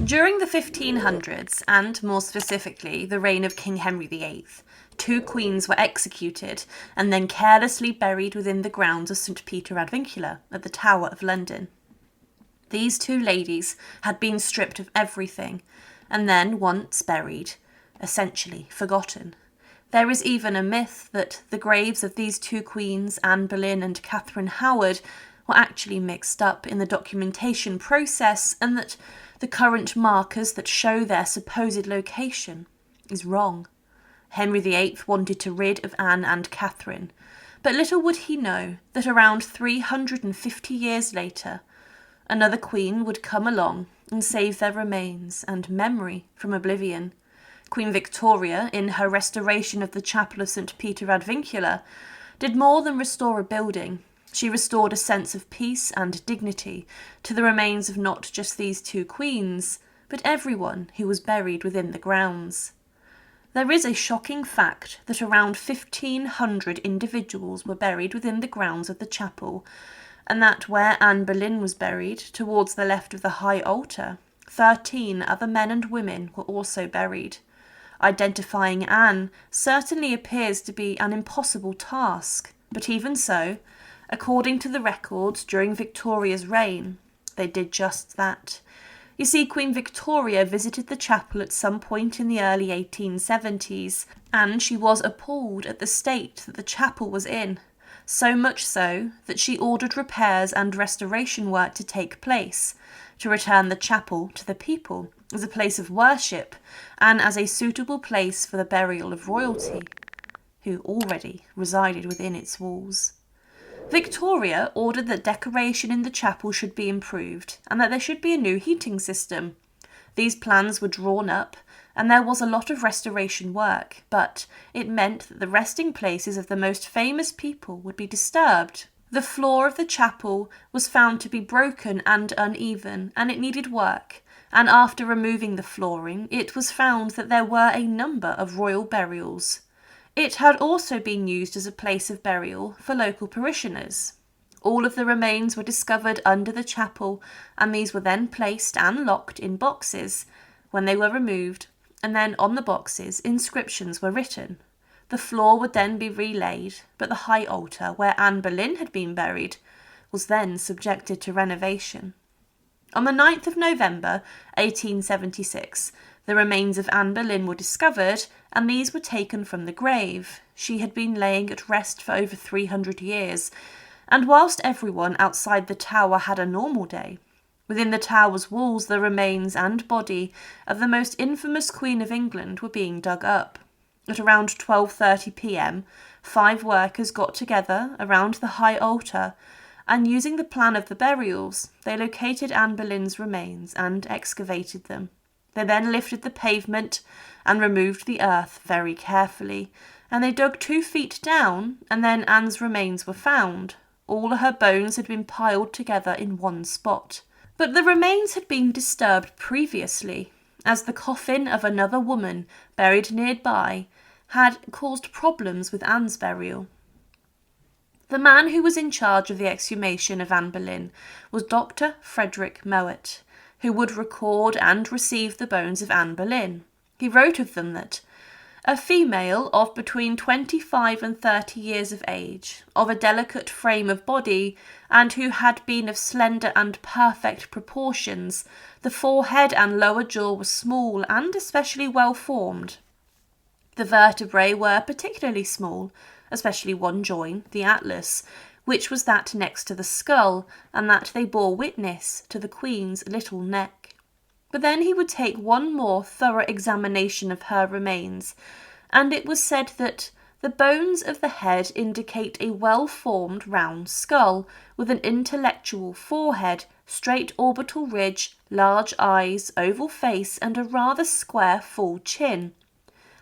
During the 1500s, and more specifically the reign of King Henry VIII, 2 queens were executed and then carelessly buried within the grounds of St. Peter ad Vincula at the Tower of London. These 2 ladies had been stripped of everything and then, once buried, essentially forgotten. There is even a myth that the graves of these 2 queens, Anne Boleyn and Catherine Howard, were actually mixed up in the documentation process, and that the current markers that show their supposed location is wrong. Henry VIII wanted to rid of Anne and Catherine, but little would he know that around 350 years later, another queen would come along and save their remains and memory from oblivion. Queen Victoria, in her restoration of the chapel of St. Peter ad Vincula, did more than restore a building. She restored a sense of peace and dignity to the remains of not just these 2 queens, but everyone who was buried within the grounds. There is a shocking fact that around 1,500 individuals were buried within the grounds of the chapel, and that where Anne Boleyn was buried, towards the left of the high altar, 13 other men and women were also buried. Identifying Anne certainly appears to be an impossible task, but even so, according to the records during Victoria's reign, they did just that. You see, Queen Victoria visited the chapel at some point in the early 1870s, and she was appalled at the state that the chapel was in, so much so that she ordered repairs and restoration work to take place, to return the chapel to the people as a place of worship and as a suitable place for the burial of royalty, who already resided within its walls. Victoria ordered that decoration in the chapel should be improved and that there should be a new heating system. These plans were drawn up and there was a lot of restoration work, but it meant that the resting places of the most famous people would be disturbed. The floor of the chapel was found to be broken and uneven, and it needed work, and after removing the flooring, it was found that there were a number of royal burials. It had also been used as a place of burial for local parishioners. All of the remains were discovered under the chapel, and these were then placed and locked in boxes when they were removed, and then on the boxes inscriptions were written. The floor would then be relaid, but the high altar, where Anne Boleyn had been buried, was then subjected to renovation. On the 9th of November 1876, the remains of Anne Boleyn were discovered, and these were taken from the grave. She had been laying at rest for over 300 years, and whilst everyone outside the tower had a normal day, within the tower's walls the remains and body of the most infamous Queen of England were being dug up. At around 12:30 p.m, 5 workers got together around the high altar, and using the plan of the burials, they located Anne Boleyn's remains and excavated them. They then lifted the pavement and removed the earth very carefully, and they dug 2 feet down, and then Anne's remains were found. All her bones had been piled together in one spot. But the remains had been disturbed previously, as the coffin of another woman buried nearby had caused problems with Anne's burial. The man who was in charge of the exhumation of Anne Boleyn was Dr. Frederick Mowat, who would record and receive the bones of Anne Boleyn. He wrote of them that a female of between 25 and 30 years of age, of a delicate frame of body, and who had been of slender and perfect proportions, the forehead and lower jaw were small and especially well formed. The vertebrae were particularly small, especially one joint, the atlas, which was that next to the skull, and that they bore witness to the Queen's little neck. But then he would take one more thorough examination of her remains, and it was said that the bones of the head indicate a well-formed round skull, with an intellectual forehead, straight orbital ridge, large eyes, oval face, and a rather square full chin.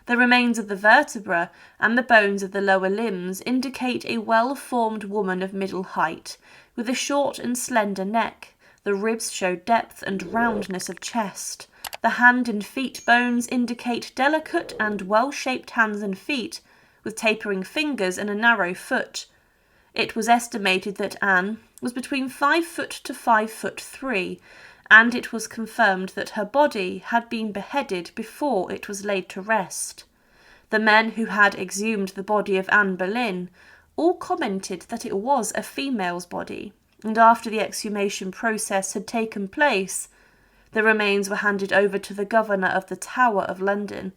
The remains of the vertebra and the bones of the lower limbs indicate a well-formed woman of middle height, with a short and slender neck. The ribs show depth and roundness of chest. The hand and feet bones indicate delicate and well-shaped hands and feet, with tapering fingers and a narrow foot. It was estimated that Anne was between 5 foot to 5'3", and it was confirmed that her body had been beheaded before it was laid to rest. The men who had exhumed the body of Anne Boleyn all commented that it was a female's body, and after the exhumation process had taken place, the remains were handed over to the governor of the Tower of London.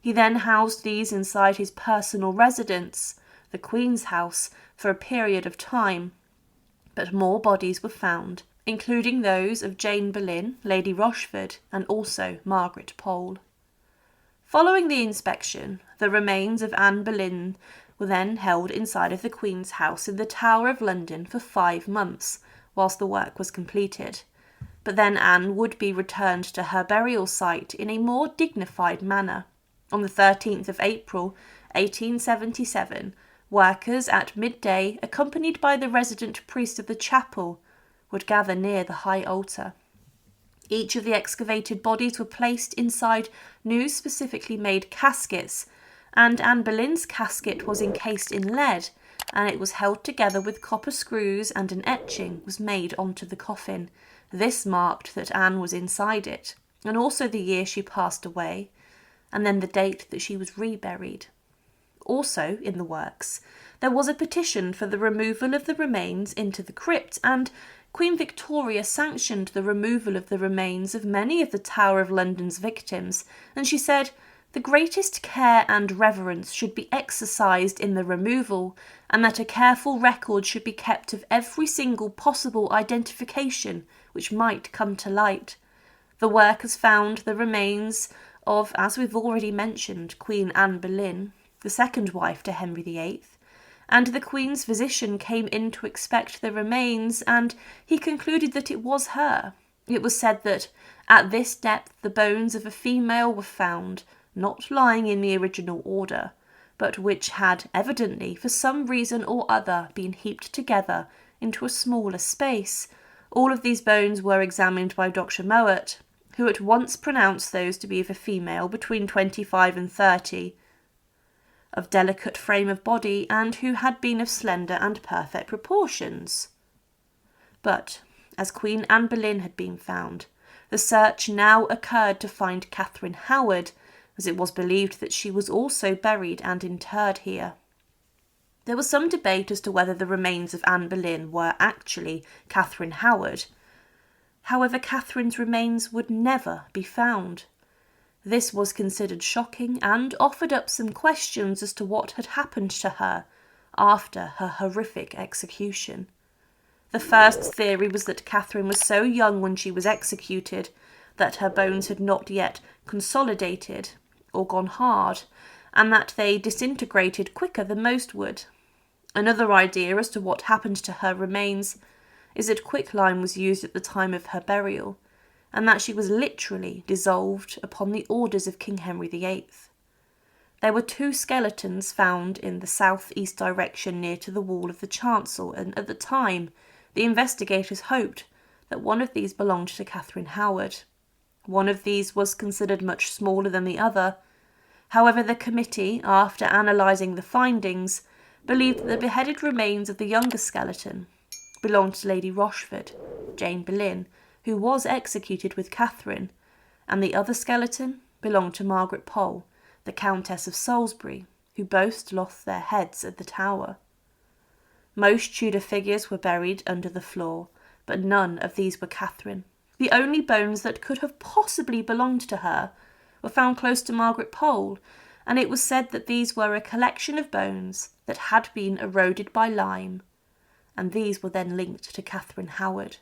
He then housed these inside his personal residence, the Queen's House, for a period of time. But more bodies were found, including those of Jane Boleyn, Lady Rochford, and also Margaret Pole. Following the inspection, the remains of Anne Boleyn were then held inside of the Queen's House in the Tower of London for 5 months, whilst the work was completed. But then Anne would be returned to her burial site in a more dignified manner. On the 13th of April, 1877, workers at midday, accompanied by the resident priest of the chapel, would gather near the high altar. Each of the excavated bodies were placed inside new specifically made caskets, and Anne Boleyn's casket was encased in lead, and it was held together with copper screws, and an etching was made onto the coffin. This marked that Anne was inside it, and also the year she passed away, and then the date that she was reburied. Also in the works, there was a petition for the removal of the remains into the crypt, and Queen Victoria sanctioned the removal of the remains of many of the Tower of London's victims, and she said, "The greatest care and reverence should be exercised in the removal, and that a careful record should be kept of every single possible identification which might come to light. The workers found the remains of, as we've already mentioned, Queen Anne Boleyn, the second wife to Henry VIII, and the Queen's physician came in to inspect the remains, and he concluded that it was her. It was said that at this depth the bones of a female were found, not lying in the original order, but which had evidently, for some reason or other, been heaped together into a smaller space. All of these bones were examined by Dr. Mowat, who at once pronounced those to be of a female between 25 and 30, of delicate frame of body, and who had been of slender and perfect proportions. But, as Queen Anne Boleyn had been found, the search now occurred to find Catherine Howard, as it was believed that she was also buried and interred here. There was some debate as to whether the remains of Anne Boleyn were actually Catherine Howard. However, Catherine's remains would never be found. This was considered shocking and offered up some questions as to what had happened to her after her horrific execution. The first theory was that Catherine was so young when she was executed that her bones had not yet consolidated or gone hard, and that they disintegrated quicker than most would. Another idea as to what happened to her remains is that quicklime was used at the time of her burial, and that she was literally dissolved upon the orders of King Henry VIII. There were 2 skeletons found in the south-east direction near to the wall of the chancel, and at the time the investigators hoped that one of these belonged to Catherine Howard. One of these was considered much smaller than the other. However, the committee, after analysing the findings, believed that the beheaded remains of the younger skeleton belonged to Lady Rochford, Jane Boleyn, who was executed with Catherine, and the other skeleton belonged to Margaret Pole, the Countess of Salisbury, who both lost their heads at the Tower. Most Tudor figures were buried under the floor, but none of these were Catherine. The only bones that could have possibly belonged to her were found close to Margaret Pole, and it was said that these were a collection of bones that had been eroded by lime, and these were then linked to Catherine Howard.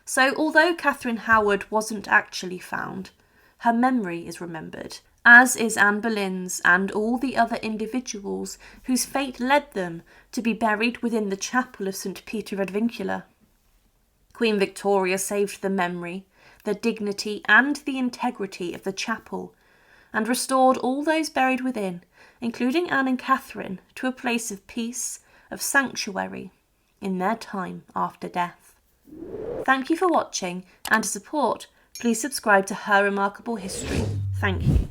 So, although Catherine Howard wasn't actually found, her memory is remembered, as is Anne Boleyn's and all the other individuals whose fate led them to be buried within the chapel of St. Peter ad Vincula. Queen Victoria saved the memory, the dignity and the integrity of the chapel, and restored all those buried within, including Anne and Catherine, to a place of peace, of sanctuary, in their time after death. Thank you for watching, and to support, please subscribe to Her Remarkable History. Thank you.